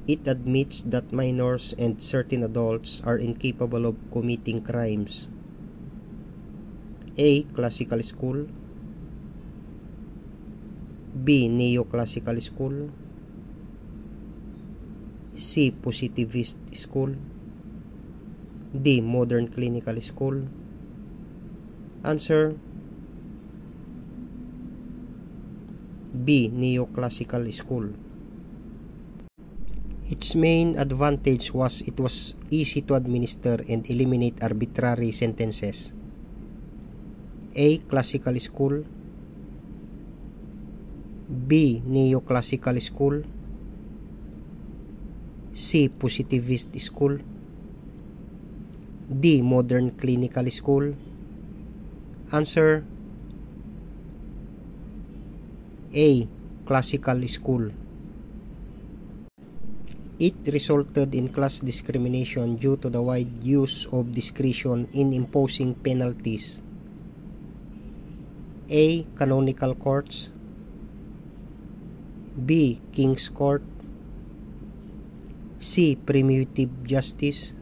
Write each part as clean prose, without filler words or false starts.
It admits that minors and certain adults are incapable of committing crimes. A. Classical school. B. Neoclassical school. C. Positivist school. D. Modern clinical school. Answer B. Neoclassical school. Its main advantage was it was easy to administer and eliminate arbitrary sentences. A. Classical school. B. Neoclassical school. C. Positivist school. D. Modern clinical school. Answer A. Classical school. It resulted in class discrimination due to the wide use of discretion in imposing penalties. A. Canonical courts. B. King's Court. C. Primitive justice.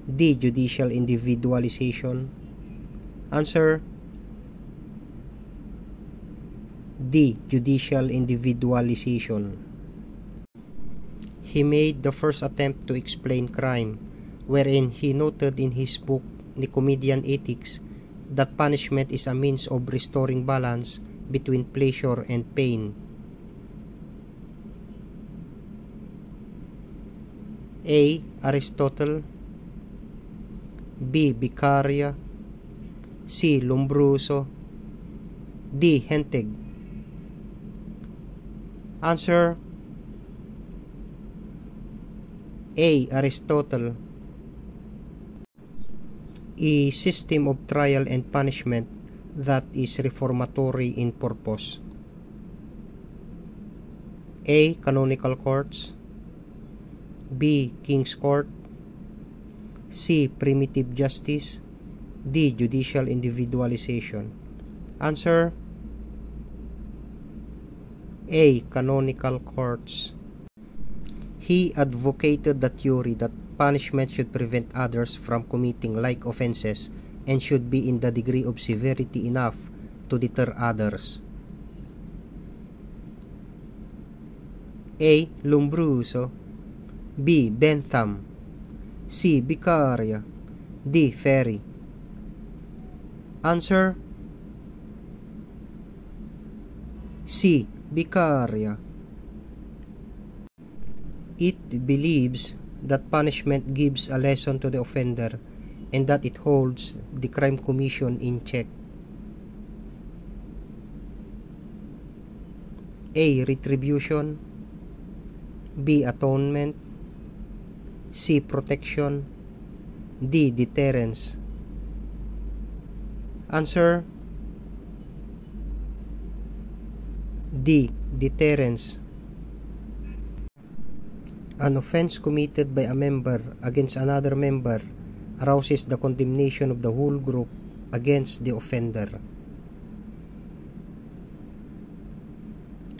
D. Judicial individualization. Answer D. Judicial individualization. He made the first attempt to explain crime, wherein he noted in his book Nicomedean Ethics that punishment is a means of restoring balance between pleasure and pain. A. Aristotle. B. Beccaria. C. Lombroso. D. Hentig. Answer A. Aristotle. A system of trial and punishment that is reformatory in purpose. A. Canonical courts. B. King's Court. C. Primitive justice. D. Judicial individualization. Answer A. Canonical courts. He advocated the theory that punishment should prevent others from committing like offenses and should be in the degree of severity enough to deter others. A. Lombroso. B. Bentham. C. Beccaria. D. Ferry. Answer C. Beccaria. It believes that punishment gives a lesson to the offender and that it holds the crime commission in check. A. Retribution. B. Atonement. C. Protection. D. Deterrence. Answer D. Deterrence. An offense committed by a member against another member arouses the condemnation of the whole group against the offender.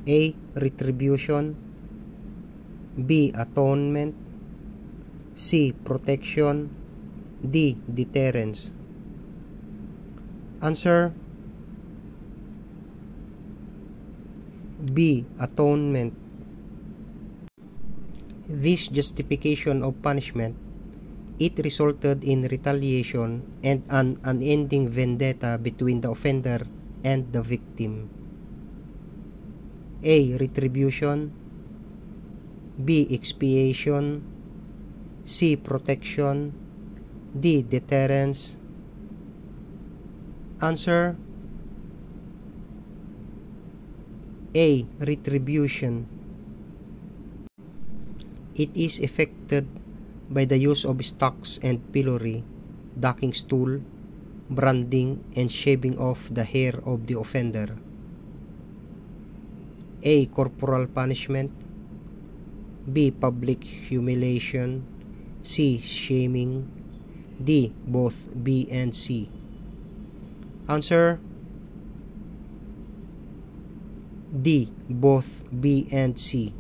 A. Retribution. B. Atonement. C. Protection. D. Deterrence. Answer B. Atonement. This justification of punishment, it resulted in retaliation and an unending vendetta between the offender and the victim. A. Retribution. B. Expiation. C. Protection. D. Deterrence. Answer A. Retribution. It is effected by the use of stocks and pillory, docking stool, branding, and shaving off the hair of the offender. A. Corporal punishment. B. Public humiliation. C. Shaming. D. Both B and C. Answer D. Both B and C.